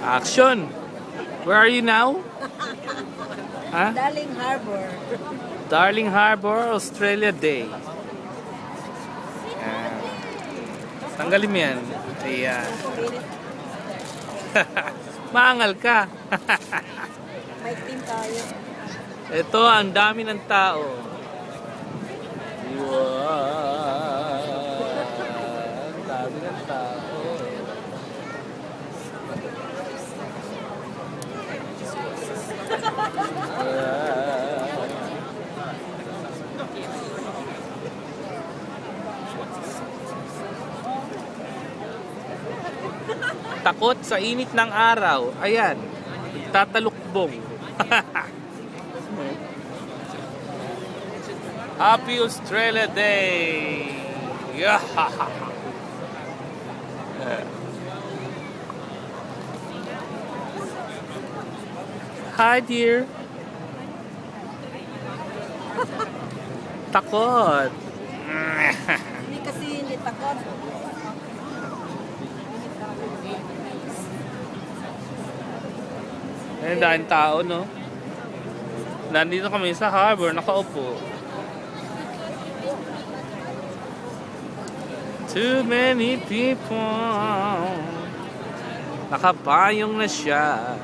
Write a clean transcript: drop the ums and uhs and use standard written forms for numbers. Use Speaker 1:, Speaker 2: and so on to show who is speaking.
Speaker 1: Action! Where are you now? Ha?
Speaker 2: Darling Harbor.
Speaker 1: Darling Harbor, Australia Day. Ayan. Tanggalin mo yan. Ayan. Maangal ka.
Speaker 2: May team tayo.
Speaker 1: Ito, ang dami ng tao. Wow. Ang dami ng tao. Takot sa init ng araw. Ayan. Tatalukbong. Happy Australia Day! Yeah. Hi, dear. Takot.
Speaker 2: Hindi kasi hindi takot.
Speaker 1: Ayun, daming tao, no? Nandito kami sa harbor, nakaupo. Too many people. Nakapayong na siya.